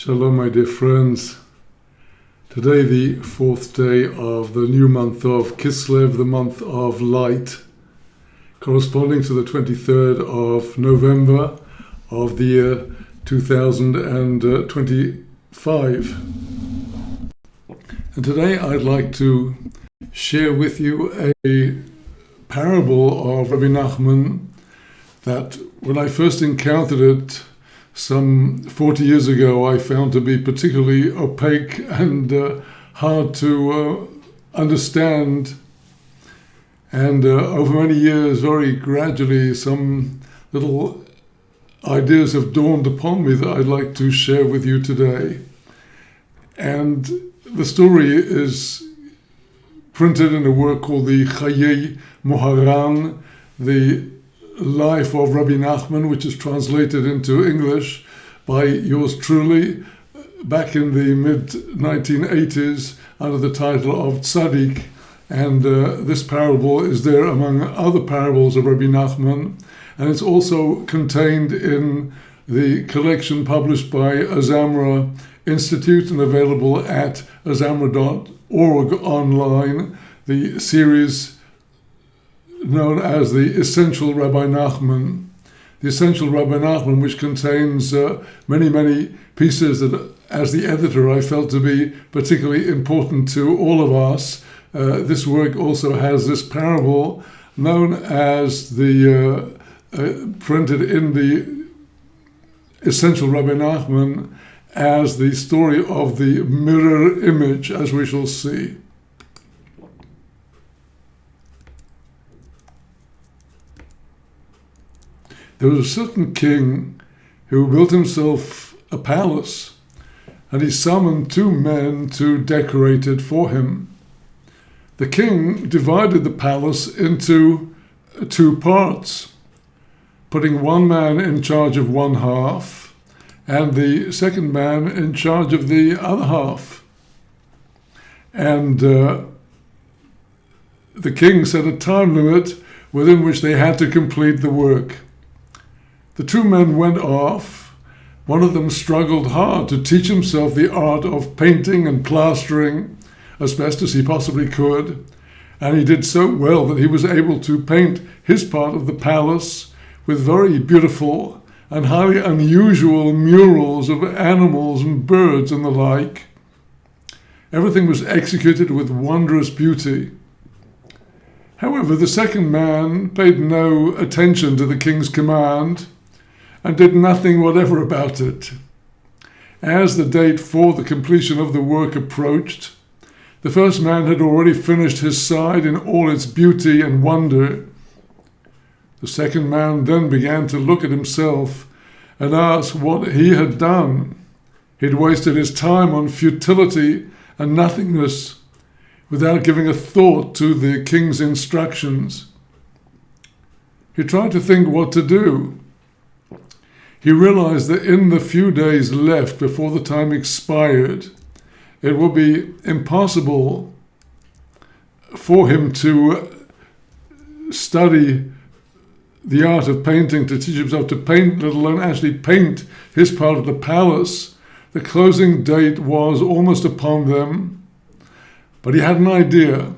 Shalom, my dear friends. Today, the fourth day of the new month of Kislev, the month of light, corresponding to the 23rd of November of the year 2025. And today I'd like to share with you a parable of Rabbi Nachman that when I first encountered it some 40 years ago, I found to be particularly opaque and hard to understand. And over many years, very gradually, some little ideas have dawned upon me that I'd like to share with you today. And the story is printed in a work called the Chayei Moharan, the Life of Rabbi Nachman, which is translated into English by yours truly back in the mid-1980s under the title of Tzaddik. And this parable is there among other parables of Rabbi Nachman, and it's also contained in the collection published by Azamra Institute and available at azamra.org online, the series known as the Essential Rabbi Nachman. The Essential Rabbi Nachman, which contains many pieces that, as the editor, I felt to be particularly important to all of us. This work also has this parable known as the, printed in the Essential Rabbi Nachman as the story of the mirror image, as we shall see. There was a certain king who built himself a palace, and he summoned two men to decorate it for him. The king divided the palace into two parts, putting one man in charge of one half and the second man in charge of the other half. And the king set a time limit within which they had to complete the work. The two men went off. One of them struggled hard to teach himself the art of painting and plastering as best as he possibly could, and he did so well that he was able to paint his part of the palace with very beautiful and highly unusual murals of animals and birds and the like. Everything was executed with wondrous beauty. However, the second man paid no attention to the king's command and did nothing whatever about it. As the date for the completion of the work approached, the first man had already finished his side in all its beauty and wonder. The second man then began to look at himself and ask what he had done. He'd wasted his time on futility and nothingness without giving a thought to the king's instructions. He tried to think what to do. He realized that in the few days left before the time expired, it would be impossible for him to study the art of painting, to teach himself to paint, let alone actually paint his part of the palace. The closing date was almost upon them, but he had an idea.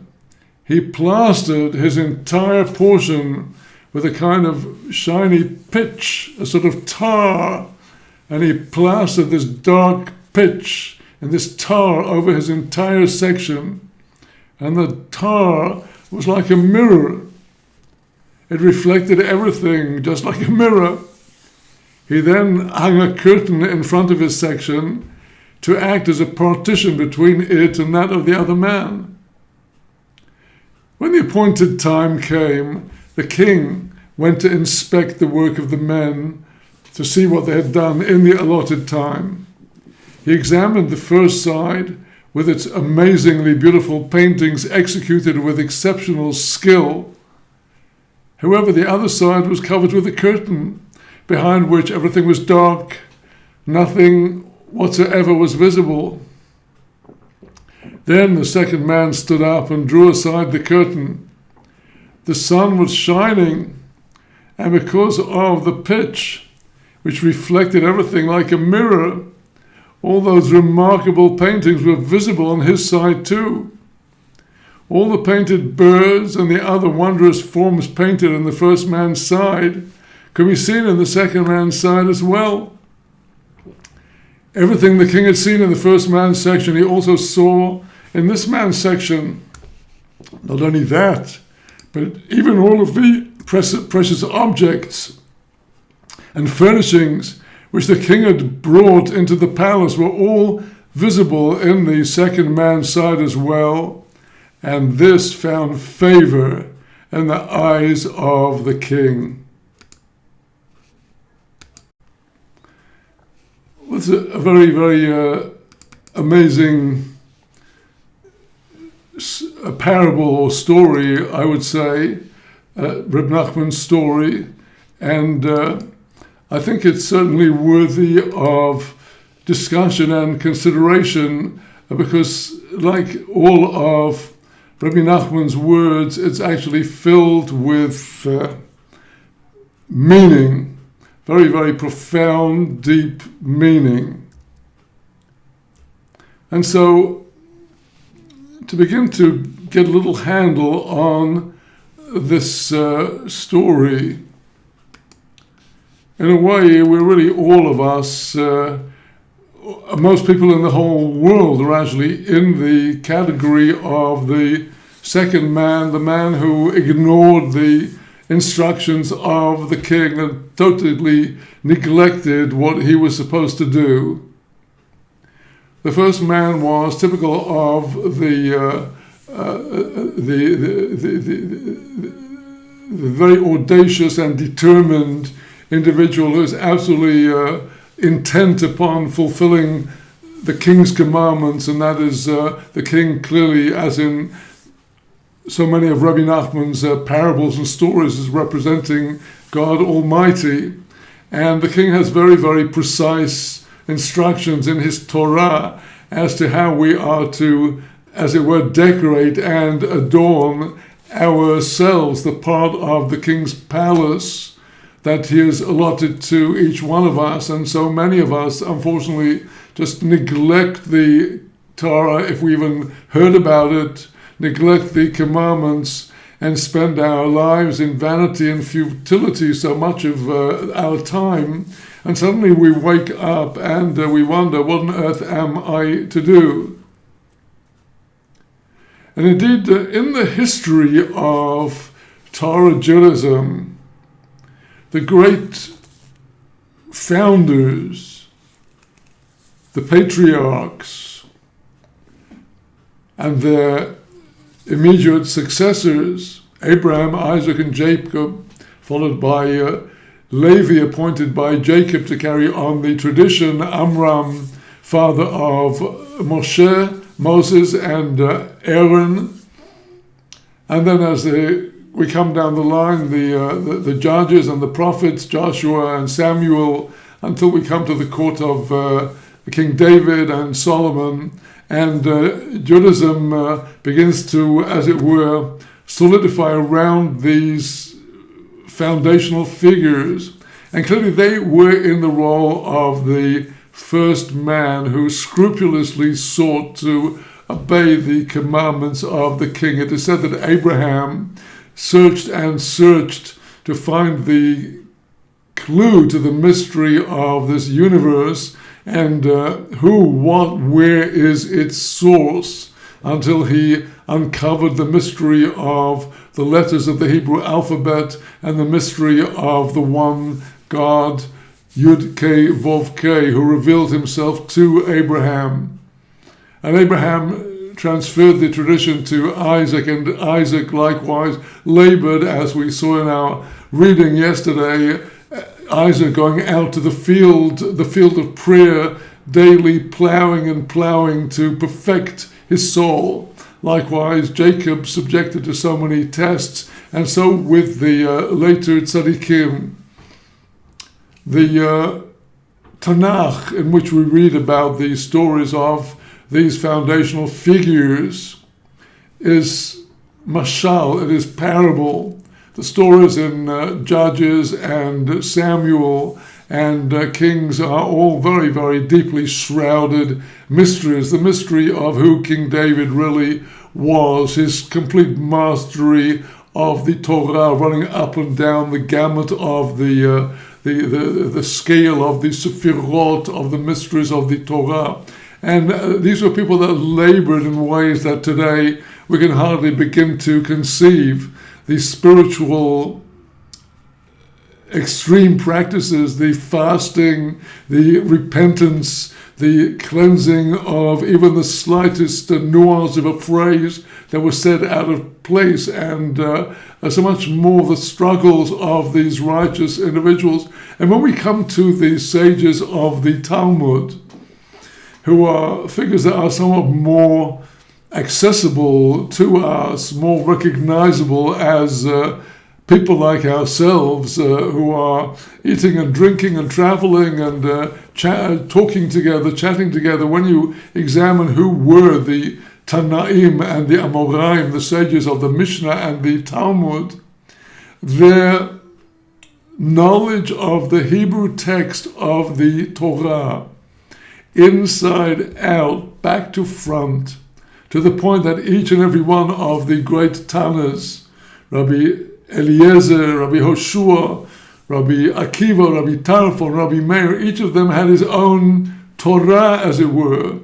He plastered his entire portion with a kind of shiny pitch, a sort of tar, and he plastered this dark pitch and this tar over his entire section, and the tar was like a mirror. It reflected everything just like a mirror. He then hung a curtain in front of his section to act as a partition between it and that of the other man. When the appointed time came, the king went to inspect the work of the men to see what they had done in the allotted time. He examined the first side with its amazingly beautiful paintings executed with exceptional skill. However, the other side was covered with a curtain, behind which everything was dark. Nothing whatsoever was visible. Then the second man stood up and drew aside the curtain. The sun was shining, and because of the pitch, which reflected everything like a mirror, all those remarkable paintings were visible on his side too. All the painted birds and the other wondrous forms painted in the first man's side could be seen in the second man's side as well. Everything the king had seen in the first man's section, he also saw in this man's section. Not only that, but even all of the precious objects and furnishings which the king had brought into the palace were all visible in the second man's side as well. And this found favor in the eyes of the king. It's a very, very amazing a parable or story, I would say, Rabbi Nachman's story. And I think it's certainly worthy of discussion and consideration because, like all of Rabbi Nachman's words, it's actually filled with meaning, very, very profound, deep meaning. And so, to begin to get a little handle on this story, in a way, we're really all of us, most people in the whole world are actually in the category of the second man, the man who ignored the instructions of the king and totally neglected what he was supposed to do. The first man was typical of the very audacious and determined individual who is absolutely intent upon fulfilling the king's commandments, and that is the king clearly, as in so many of Rabbi Nachman's parables and stories, is representing God Almighty. And the king has very, very precise instructions in his Torah as to how we are to, as it were, decorate and adorn ourselves, the part of the king's palace that he has allotted to each one of us. And so many of us, unfortunately, just neglect the Torah, if we even heard about it, neglect the commandments, and spend our lives in vanity and futility so much of our time. And suddenly we wake up and we wonder, what on earth am I to do? And indeed, in the history of Torah Judaism, the great founders, the patriarchs, and their immediate successors, Abraham, Isaac, and Jacob, followed by Levi, appointed by Jacob to carry on the tradition, Amram, father of Moses, and Aaron. And then as we come down the line, the judges and the prophets, Joshua and Samuel, until we come to the court of King David and Solomon. And Judaism begins to, as it were, solidify around these foundational figures. And clearly they were in the role of the first man who scrupulously sought to obey the commandments of the king. It is said that Abraham searched and searched to find the clue to the mystery of this universe, and who, what, where is its source, until he uncovered the mystery of the letters of the Hebrew alphabet and the mystery of the one God, Yud-Keh, Vov-Keh, who revealed himself to Abraham. And Abraham transferred the tradition to Isaac, and Isaac likewise labored, as we saw in our reading yesterday, Isaac going out to the field of prayer, daily plowing and plowing to perfect his soul. Likewise, Jacob subjected to so many tests, and so with the later tzaddikim. The Tanakh, in which we read about the stories of these foundational figures, is mashal, it is parable. The stories in Judges and Samuel and kings are all very, very deeply shrouded mysteries. The mystery of who King David really was, his complete mastery of the Torah, running up and down the gamut of the scale of the Sephirot, of the mysteries of the Torah. And these were people that labored in ways that today we can hardly begin to conceive. The spiritual extreme practices, the fasting, the repentance, the cleansing of even the slightest nuance of a phrase that was said out of place, and so much more the struggles of these righteous individuals. And when we come to the sages of the Talmud, who are figures that are somewhat more accessible to us, more recognizable as people like ourselves who are eating and drinking and traveling and talking together, chatting together. When you examine who were the Tanaim and the Amoraim, the sages of the Mishnah and the Talmud, their knowledge of the Hebrew text of the Torah, inside out, back to front, to the point that each and every one of the great Tanas, Rabbi Eliezer, Rabbi Hoshua, Rabbi Akiva, Rabbi Tarfon, Rabbi Meir, each of them had his own Torah, as it were.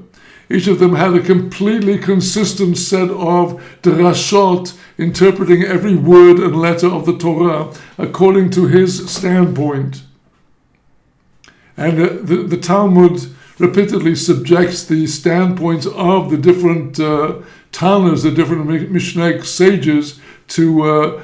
Each of them had a completely consistent set of drashot, interpreting every word and letter of the Torah according to his standpoint. And the Talmud repeatedly subjects the standpoints of the different Tanas, the different Mishnaic sages, to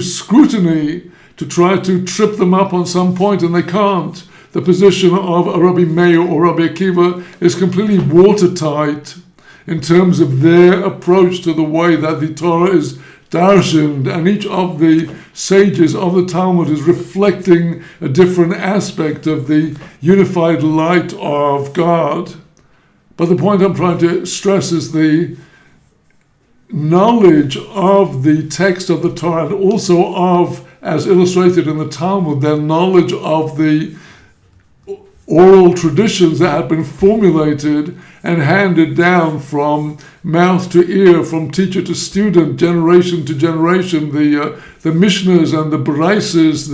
scrutiny, to try to trip them up on some point, and they can't. The position of a Rabbi Meir or Rabbi Akiva is completely watertight in terms of their approach to the way that the Torah is darshaned, and each of the sages of the Talmud is reflecting a different aspect of the unified light of God. But the point I'm trying to stress is the knowledge of the text of the Torah, and also of, as illustrated in the Talmud, their knowledge of the oral traditions that had been formulated and handed down from mouth to ear, from teacher to student, generation to generation. The Mishnahs and the Braises,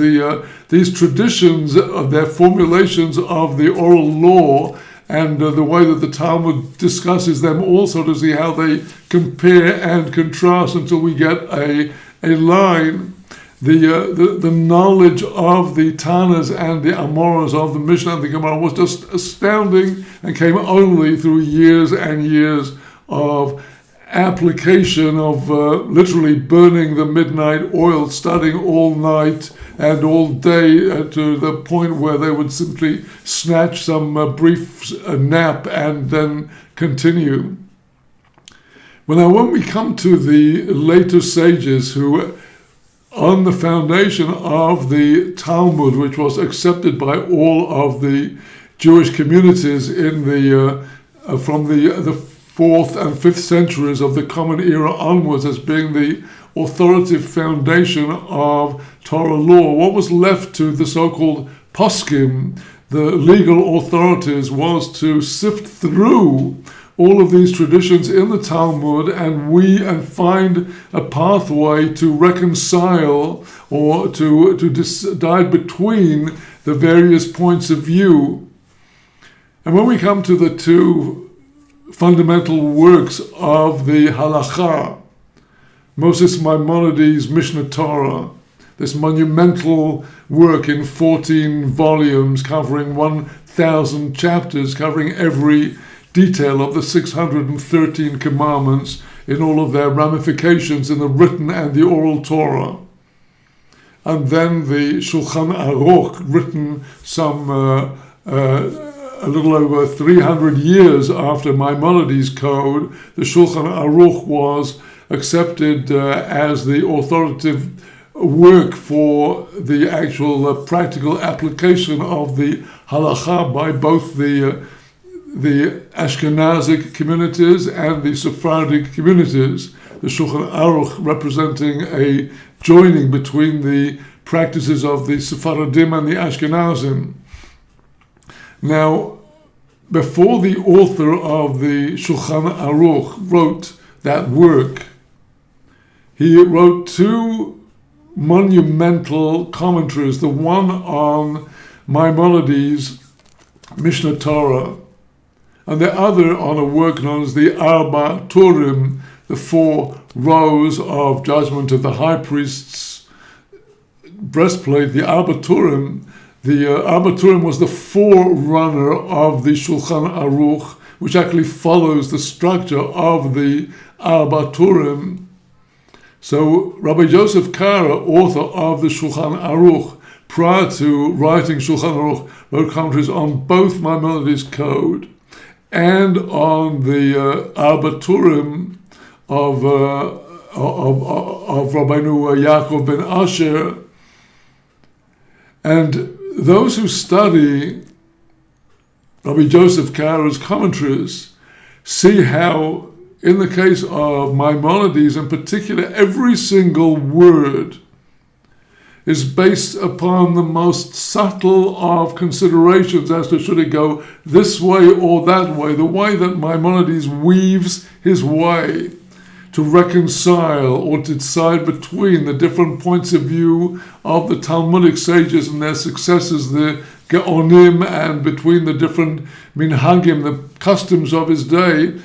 these traditions of their formulations of the oral law, and the way that the Talmud discusses them also to see how they compare and contrast until we get a line. The knowledge of the Tanas and the Amoras of the Mishnah and the Gemara was just astounding, and came only through years and years of application, of literally burning the midnight oil, studying all night and all day, to the point where they would simply snatch some brief nap and then continue. Well, now, when we come to the later sages who, on the foundation of the Talmud, which was accepted by all of the Jewish communities in from the 4th and 5th centuries of the Common Era onwards, as being the authoritative foundation of Torah law, what was left to the so-called poskim, the legal authorities, was to sift through all of these traditions in the Talmud and find a pathway to reconcile or to decide between the various points of view. And when we come to the two fundamental works of the Halacha, Moses Maimonides' Mishnah Torah, this monumental work in 14 volumes covering 1,000 chapters, covering every detail of the 613 commandments in all of their ramifications in the written and the oral Torah. And then the Shulchan Aruch, written some a little over 300 years after Maimonides' code. The Shulchan Aruch was accepted as the authoritative work for the actual practical application of the halacha by both the Ashkenazic communities and the Sephardic communities. The Shulchan Aruch representing a joining between the practices of the Sephardim and the Ashkenazim. Now, before the author of the Shulchan Aruch wrote that work, he wrote two monumental commentaries, the one on Maimonides' Mishnah Torah, and the other on a work known as the Arba Turim, the 4 rows of judgment of the high priest's breastplate. The Arba Turim was the forerunner of the Shulchan Aruch, which actually follows the structure of the Arba Turim. So Rabbi Joseph Kara, author of the Shulchan Aruch, prior to writing Shulchan Aruch, wrote commentaries on both Maimonides' code and on the Arba Turim of Rabbeinu Yaakov ben Asher. And those who study Rabbi Joseph Kara's commentaries see how, in the case of Maimonides in particular, every single word is based upon the most subtle of considerations as to should it go this way or that way, the way that Maimonides weaves his way to reconcile or to decide between the different points of view of the Talmudic sages and their successors, the Geonim, and between the different minhagim, the customs of his day,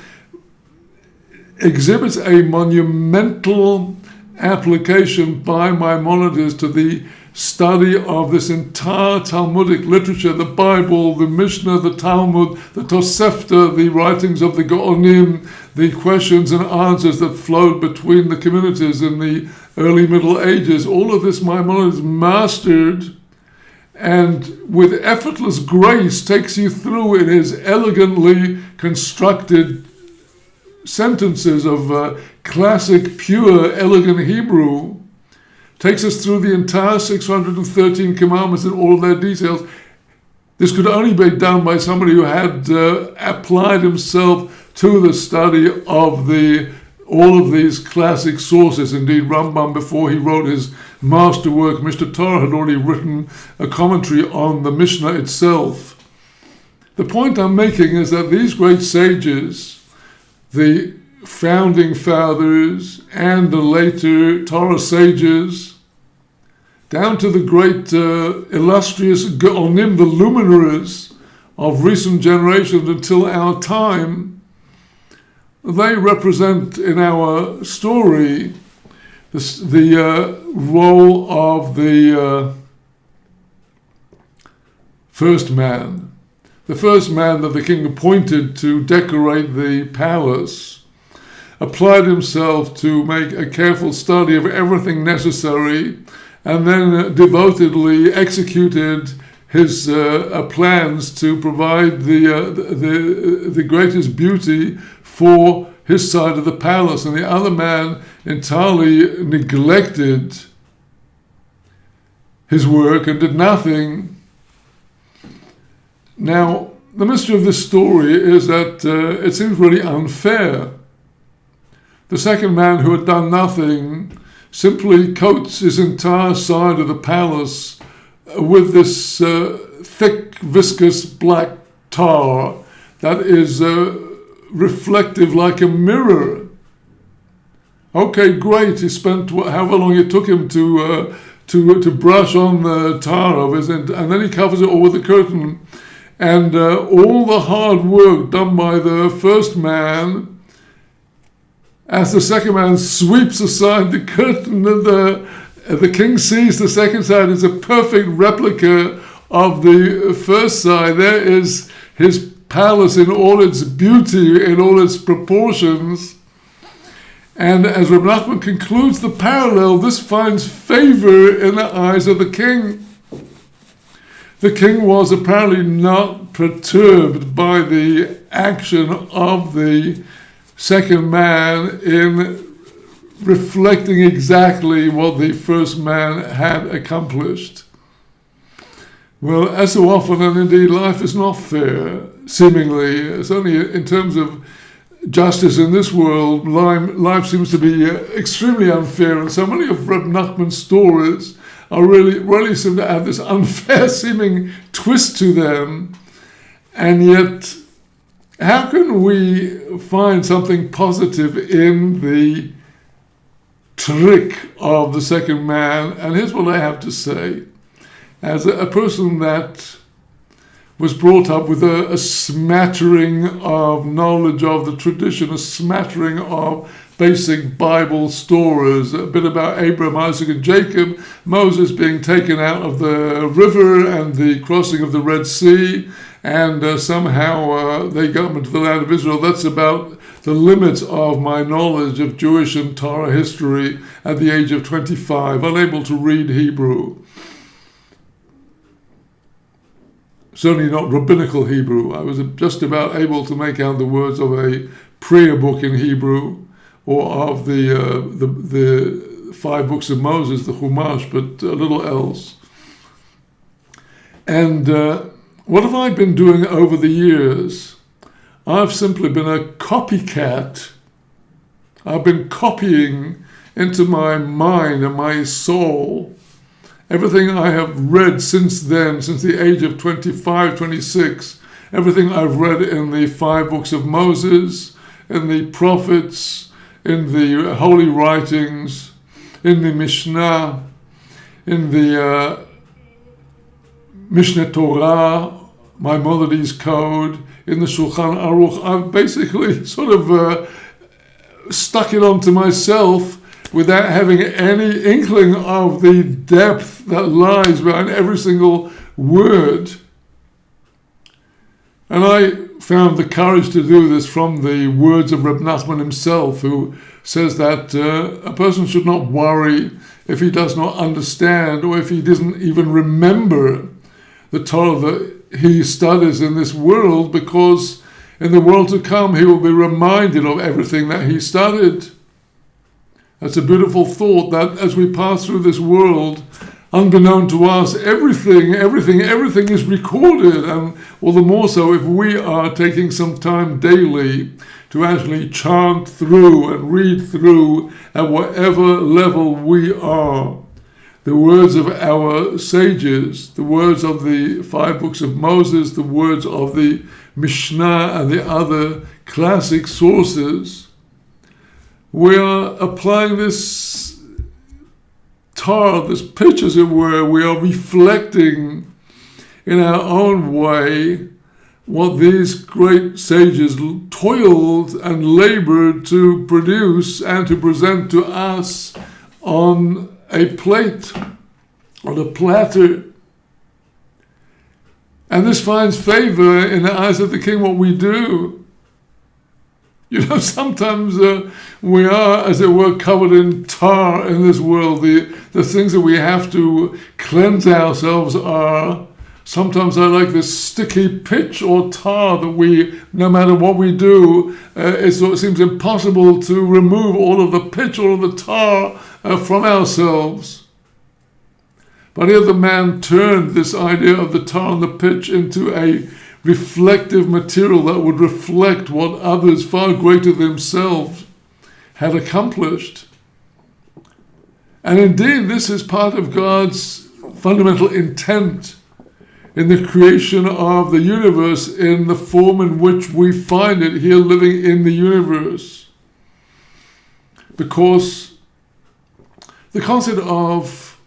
exhibits a monumental application by Maimonides to the study of this entire Talmudic literature, the Bible, the Mishnah, the Talmud, the Tosefta, the writings of the Geonim, the questions and answers that flowed between the communities in the early Middle Ages. All of this Maimonides mastered, and with effortless grace takes you through in his elegantly constructed sentences of classic, pure, elegant Hebrew, takes us through the entire 613 commandments in all of their details. This could only be done by somebody who had applied himself to the study of all of these classic sources. Indeed, Rambam, before he wrote his masterwork, Mishnah Torah, had already written a commentary on the Mishnah itself. The point I'm making is that these great sages, the founding fathers and the later Torah sages, down to the great illustrious Geonim, the luminaries of recent generations until our time, they represent in our story the role of the first man. The first man that the king appointed to decorate the palace applied himself to make a careful study of everything necessary, and then devotedly executed his plans to provide the greatest beauty for his side of the palace. And the other man entirely neglected his work and did nothing. Now, the mystery of this story is that it seems really unfair. The second man, who had done nothing, simply coats his entire side of the palace with this thick, viscous black tar that is reflective like a mirror. Okay, great. He spent however long it took him to brush on the tar of his, and then he covers it all with a curtain. And all the hard work done by the first man, as the second man sweeps aside the curtain, and the king sees the second side is a perfect replica of the first side. There is his palace in all its beauty, in all its proportions. And as Rabbi Nachman concludes the parallel, this finds favor in the eyes of the king. The king was apparently not perturbed by the action of the second man in reflecting exactly what the first man had accomplished. Well, as so often, and indeed life is not fair, seemingly. It's only in terms of justice in this world, life seems to be extremely unfair, and so many of Rabbi Nachman's stories are really seem to have this unfair seeming twist to them. And yet, how can we find something positive in the trick of the second man? And here's what I have to say. As a person that was brought up with a smattering of knowledge of the tradition, a smattering of basic Bible stories, a bit about Abraham, Isaac, and Jacob, Moses being taken out of the river and the crossing of the Red Sea, and somehow they got into the land of Israel. That's about the limits of my knowledge of Jewish and Torah history at the age of 25, unable to read Hebrew. Certainly not rabbinical Hebrew. I was just about able to make out the words of a prayer book in Hebrew, or of the 5 books of Moses, the Chumash, but a little else. And what have I been doing over the years? I've simply been a copycat. I've been copying into my mind and my soul everything I have read since then, since the age of 25, 26, everything I've read in the 5 books of Moses, in the prophets, in the holy writings, in the Mishnah, in the Mishneh Torah, Maimonides Code, in the Shulchan Aruch. I've basically sort of stuck it onto myself without having any inkling of the depth that lies behind every single word. And I found the courage to do this from the words of Rabbi Nachman himself, who says that a person should not worry if he does not understand, or if he doesn't even remember the Torah that he studies in this world, because in the world to come he will be reminded of everything that he studied. That's a beautiful thought, that as we pass through this world, unbeknown to us, everything is recorded, and all the more so if we are taking some time daily to actually chant through and read through at whatever level we are. The words of our sages, the words of the 5 books of Moses, the words of the Mishnah and the other classic sources. We are applying this Torah, this pitch as it were. We are reflecting in our own way what these great sages toiled and labored to produce and to present to us on a plate, on a platter. And this finds favor in the eyes of the King, what we do. You know, sometimes we are, as it were, covered in tar in this world. The things that we have to cleanse ourselves are, sometimes I like this sticky pitch or tar that we, no matter what we do, it seems impossible to remove all of the pitch, all of the tar from ourselves. But here the man turned this idea of the tar and the pitch into a reflective material that would reflect what others far greater than themselves had accomplished. And indeed, this is part of God's fundamental intent in the creation of the universe, in the form in which we find it here living in the universe. Because the concept of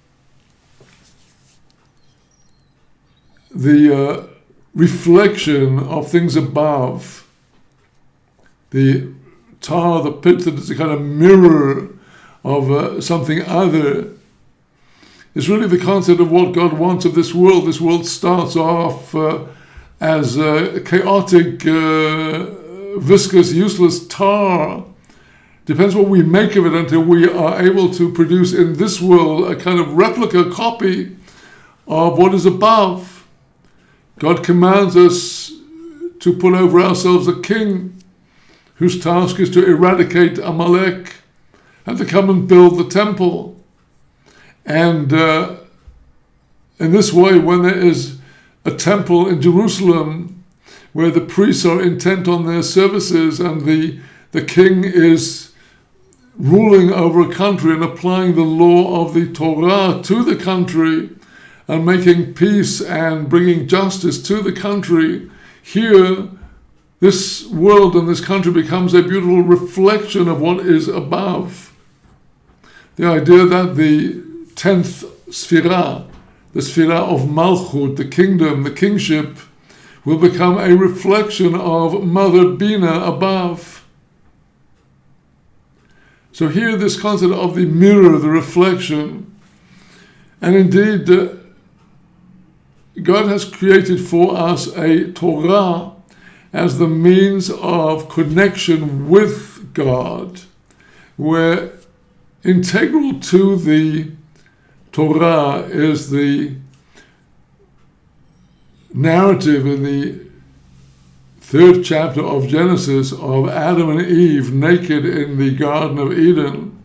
the reflection of things above, the tar, the pit that is a kind of mirror of something other, is really the concept of what God wants of this world. This world starts off as chaotic, viscous, useless tar. Depends what we make of it, until we are able to produce in this world a kind of replica copy of what is above. God commands us to put over ourselves a king whose task is to eradicate Amalek and to come and build the temple. And in this way, when there is a temple in Jerusalem where the priests are intent on their services and the king is ruling over a country and applying the law of the Torah to the country and making peace and bringing justice to the country, here this world and this country becomes a beautiful reflection of what is above. The idea that the 10th Sphira, the Sphira of Malchut, the kingdom, the kingship, will become a reflection of Mother Bina above. So here this concept of the mirror, the reflection, and indeed God has created for us a Torah as the means of connection with God, where integral to the Torah is the narrative in the 3rd chapter of Genesis of Adam and Eve naked in the Garden of Eden.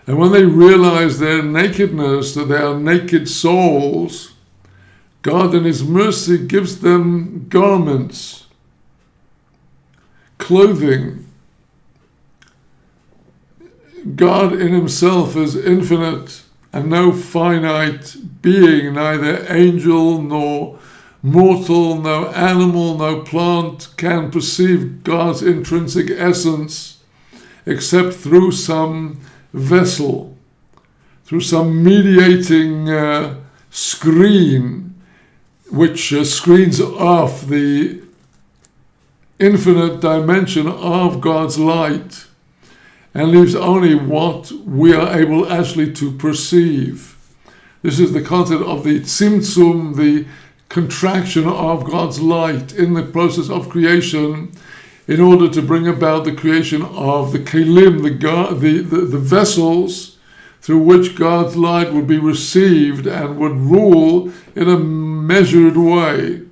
And when they realize their nakedness, that they are naked souls, God in His mercy gives them garments, clothing. God in Himself is infinite and no finite being, neither angel nor mortal, no animal, no plant can perceive God's intrinsic essence except through some vessel, through some mediating screen which screens off the infinite dimension of God's light and leaves only what we are able actually to perceive. This is the concept of the tzimtzum, the contraction of God's light in the process of creation in order to bring about the creation of the kelim, the vessels through which God's light would be received and would rule in a measured way.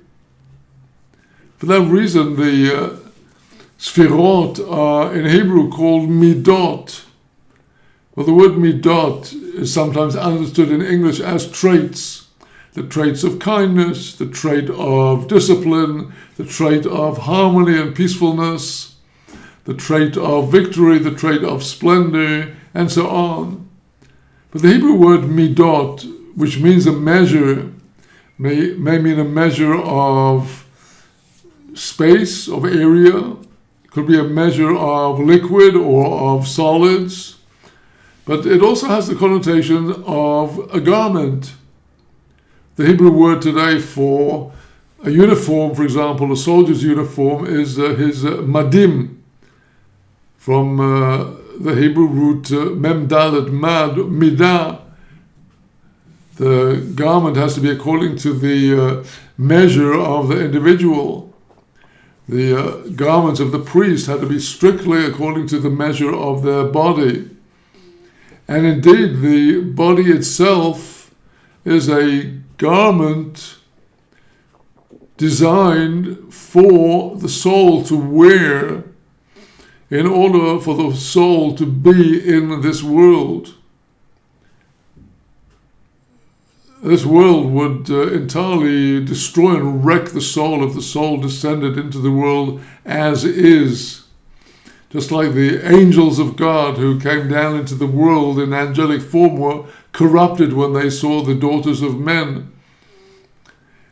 For that reason, the Sfirot are in Hebrew called midot. Well, the word midot is sometimes understood in English as traits. The traits of kindness, the trait of discipline, the trait of harmony and peacefulness, the trait of victory, the trait of splendor, and so on. But the Hebrew word midot, which means a measure, may mean a measure of space, of area. It could be a measure of liquid or of solids. But it also has the connotation of a garment. The Hebrew word today for a uniform, for example, a soldier's uniform, is his madim, from the Hebrew root mem dalet mad, midah. The garment has to be according to the measure of the individual. The garments of the priest had to be strictly according to the measure of their body. And indeed, the body itself is a garment designed for the soul to wear in order for the soul to be in this world. This world would entirely destroy and wreck the soul if the soul descended into the world as is. Just like the angels of God who came down into the world in angelic form were corrupted when they saw the daughters of men.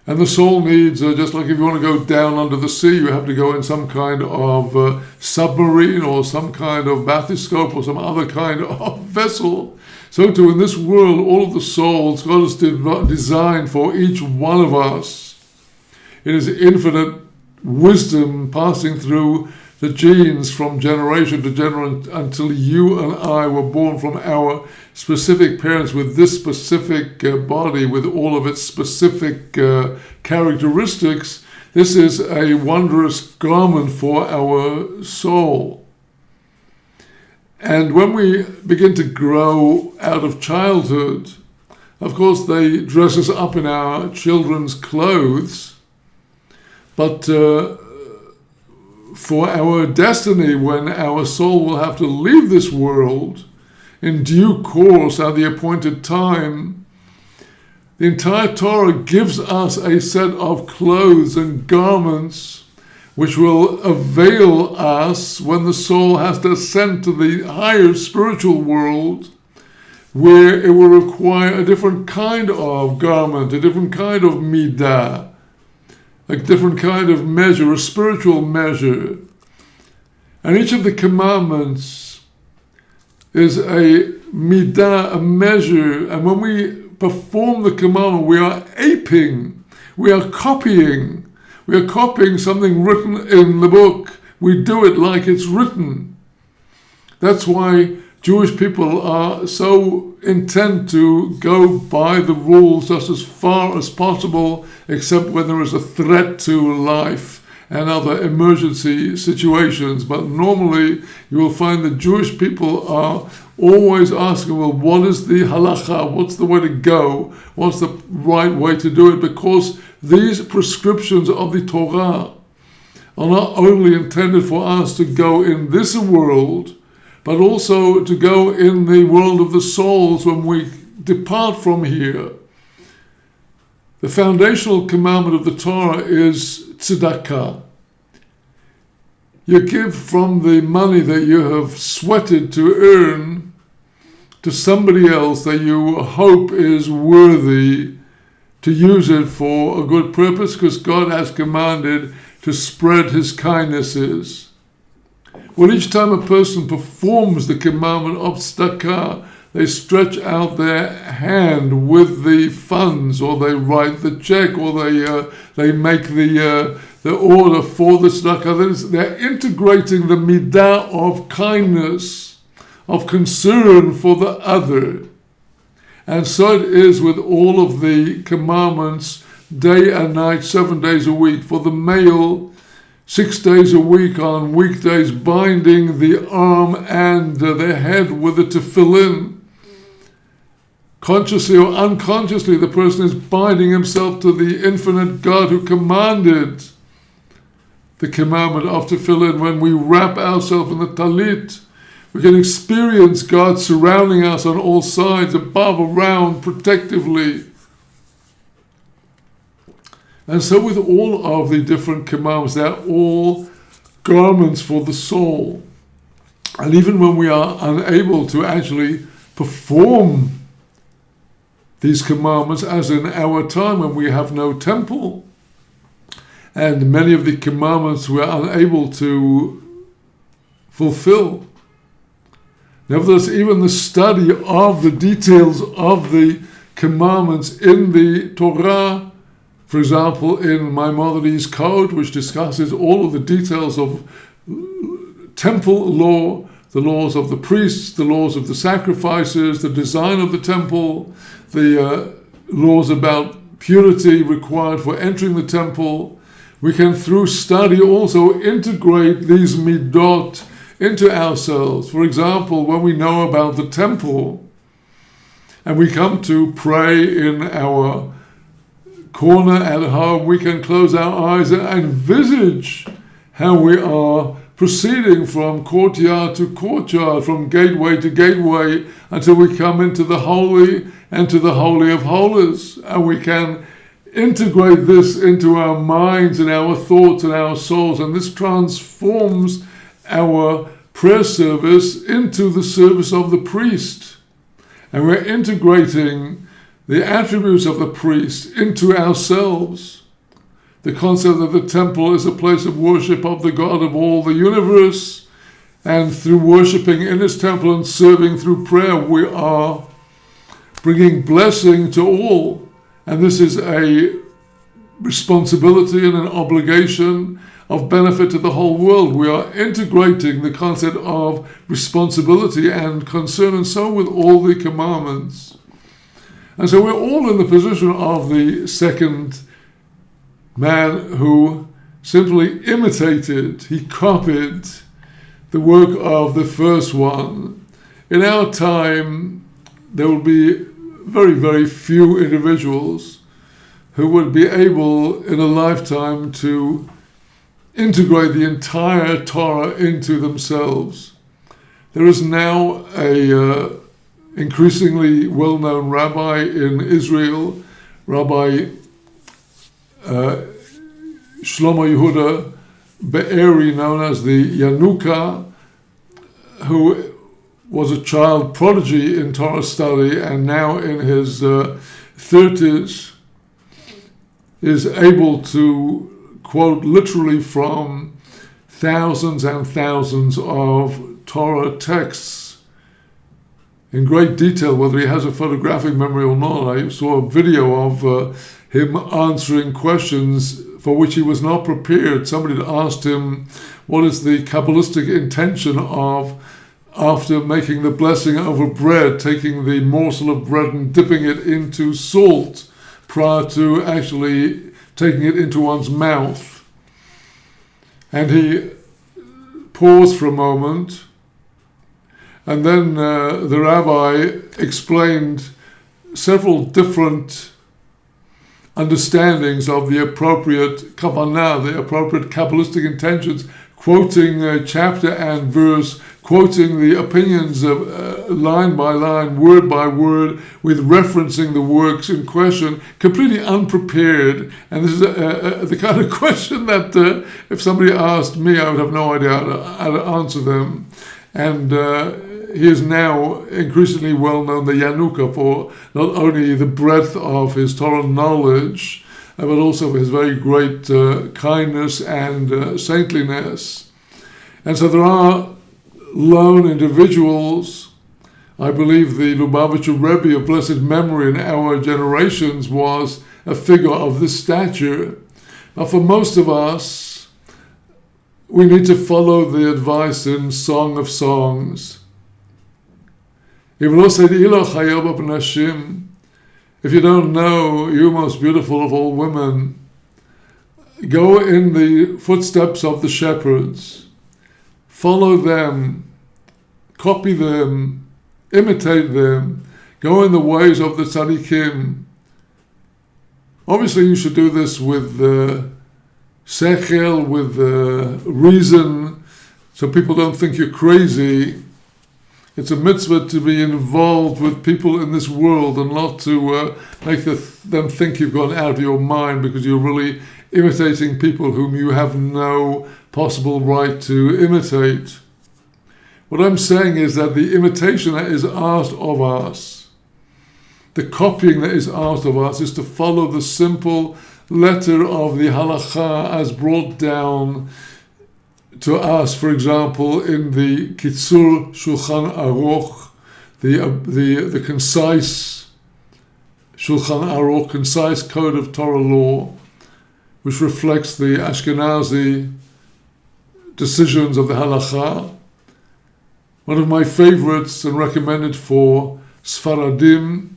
And the soul needs, just like if you want to go down under the sea, you have to go in some kind of submarine or some kind of bathyscope or some other kind of vessel. So too in this world, all of the souls God has designed for each one of us. It is infinite wisdom passing through the genes from generation to generation until you and I were born from our specific parents with this specific body, with all of its specific characteristics. This is a wondrous garment for our soul. And when we begin to grow out of childhood, of course they dress us up in our children's clothes, but for our destiny, when our soul will have to leave this world in due course at the appointed time, the entire Torah gives us a set of clothes and garments which will avail us when the soul has to ascend to the higher spiritual world, where it will require a different kind of garment, a different kind of midah, a different kind of measure, a spiritual measure. And each of the commandments is a midah, a measure. And when we perform the commandment, we are aping, we are copying something written in the book. We do it like it's written. That's why Jewish people are so intent to go by the rules just as far as possible, except when there is a threat to life and other emergency situations. But normally you will find that Jewish people are always asking, well, what is the halacha? What's the way to go? What's the right way to do it? Because these prescriptions of the Torah are not only intended for us to go in this world, but also to go in the world of the souls when we depart from here. The foundational commandment of the Torah is tzedakah. You give from the money that you have sweated to earn to somebody else that you hope is worthy to use it for a good purpose, because God has commanded to spread his kindnesses. Well, each time a person performs the commandment of tzedakah, they stretch out their hand with the funds, or they write the check, or they make the order for the tzedakah. They're integrating the midah of kindness, of concern for the other. And so it is with all of the commandments, day and night, 7 days a week. For the male, 6 days a week on weekdays, binding the arm and the head with the tefillin. Consciously or unconsciously, the person is binding himself to the infinite God who commanded the commandment of tefillin. When we wrap ourselves in the talit, we can experience God surrounding us on all sides, above, around, protectively. And so with all of the different commandments, they're all garments for the soul. And even when we are unable to actually perform these commandments, as in our time when we have no temple, and many of the commandments we are unable to fulfill, nevertheless, even the study of the details of the commandments in the Torah, for example, in Maimonides' Code, which discusses all of the details of temple law, the laws of the priests, the laws of the sacrifices, the design of the temple, the laws about purity required for entering the temple. We can, through study, also integrate these midot into ourselves. For example, when we know about the temple and we come to pray in our corner at home, we can close our eyes and envisage how we are proceeding from courtyard to courtyard, from gateway to gateway, until we come into the holy and to the holy of holies. And we can integrate this into our minds and our thoughts and our souls, and this transforms our prayer service into the service of the priest. And we're integrating the attributes of the priest into ourselves. The concept that the temple is a place of worship of the God of all the universe, and through worshiping in his temple and serving through prayer, we are bringing blessing to all. And this is a responsibility and an obligation of benefit to the whole world. We are integrating the concept of responsibility and concern, and so with all the commandments. And so we're all in the position of the second man who simply imitated, he copied the work of the first one. In our time, there will be very, very few individuals who would be able in a lifetime to integrate the entire Torah into themselves. There is now a increasingly well-known rabbi in Israel, Rabbi Shlomo Yehuda, Be'eri known as the Yanuka, who was a child prodigy in Torah study and now in his 30s is able to quote literally from thousands and thousands of Torah texts in great detail, whether he has a photographic memory or not. I saw a video of him answering questions for which he was not prepared. Somebody had asked him, what is the Kabbalistic intention of, after making the blessing over bread, taking the morsel of bread and dipping it into salt prior to actually taking it into one's mouth? And he paused for a moment, and then the rabbi explained several different understandings of the appropriate kavanah, the appropriate Kabbalistic intentions, quoting chapter and verse, quoting the opinions of line by line, word by word, with referencing the works in question, completely unprepared. And this is the kind of question that if somebody asked me, I would have no idea how to answer them. And he is now increasingly well known, the Yanuka, for not only the breadth of his Torah knowledge, but also for his very great kindness and saintliness. And so there are lone individuals. I believe the Lubavitcher Rebbe of blessed memory in our generations was a figure of this stature. But for most of us, we need to follow the advice in Song of Songs. If you don't know, you most beautiful of all women, go in the footsteps of the shepherds, follow them, copy them, imitate them, go in the ways of the tzaddikim. Obviously you should do this with sechel, with reason, so people don't think you're crazy. It's a mitzvah to be involved with people in this world and not to make them think you've gone out of your mind because you're really imitating people whom you have no possible right to imitate. What I'm saying is that the imitation that is asked of us, the copying that is asked of us, is to follow the simple letter of the halakha as brought down to us, for example, in the Kitzur Shulchan Aruch, the concise Shulchan Aruch, concise code of Torah law, which reflects the Ashkenazi decisions of the halakha. One of my favorites and recommended for Sfaradim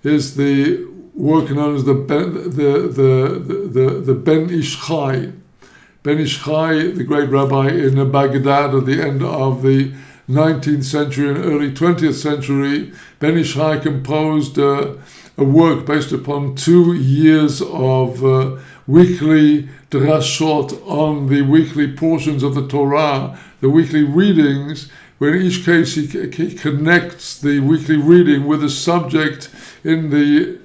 is the work known as the Ben Ish Chai. Ben Ish Chai, the great rabbi in Baghdad at the end of the 19th century and early 20th century, Ben Ish Chai composed a work based upon 2 years of weekly drashot on the weekly portions of the Torah, the weekly readings, where in each case he connects the weekly reading with a subject in the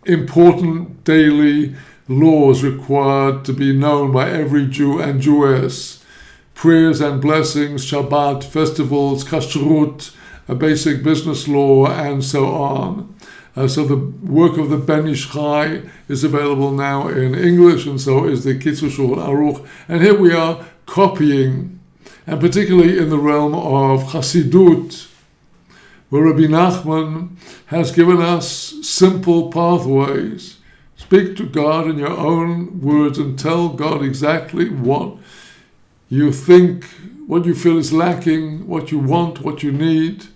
important daily laws required to be known by every Jew and Jewess. Prayers and blessings, Shabbat, festivals, kashrut, a basic business law, and so on. So the work of the Ben Ish Chai is available now in English, and so is the Kitzur Shulchan Aruch. And here we are copying, and particularly in the realm of Chassidut, where Rabbi Nachman has given us simple pathways. Speak to God in your own words and tell God exactly what you think, what you feel is lacking, what you want, what you need,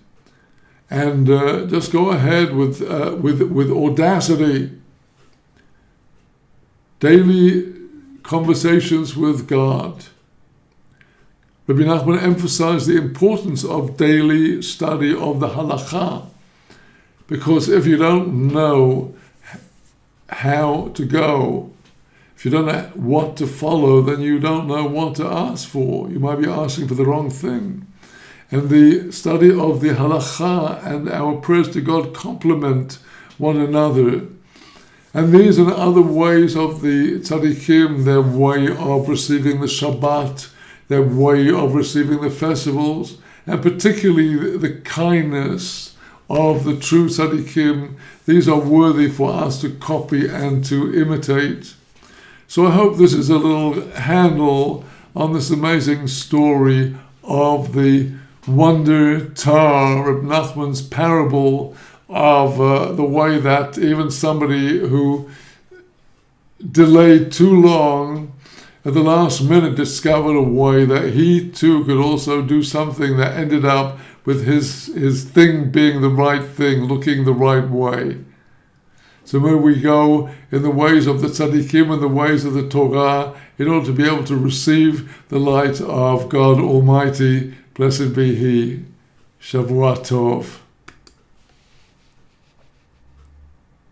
and just go ahead with audacity. Daily conversations with God. Rabbi Nachman emphasized the importance of daily study of the halakha, because if you don't know how to go, if you don't know what to follow, then you don't know what to ask for. You might be asking for the wrong thing. And the study of the halakha and our prayers to God complement one another. And these and other ways of the tzaddikim, their way of receiving the Shabbat, their way of receiving the festivals, and particularly the kindness of the true tzaddikim, these are worthy for us to copy and to imitate. So I hope this is a little handle on this amazing story of the wonder tar, Rabbi Nachman's parable of the way that even somebody who delayed too long at the last minute discovered a way that he too could also do something that ended up with his thing being the right thing, looking the right way. So may we go in the ways of the tzaddikim and the ways of the Torah in order to be able to receive the light of God Almighty. Blessed be He. Shavua Tov.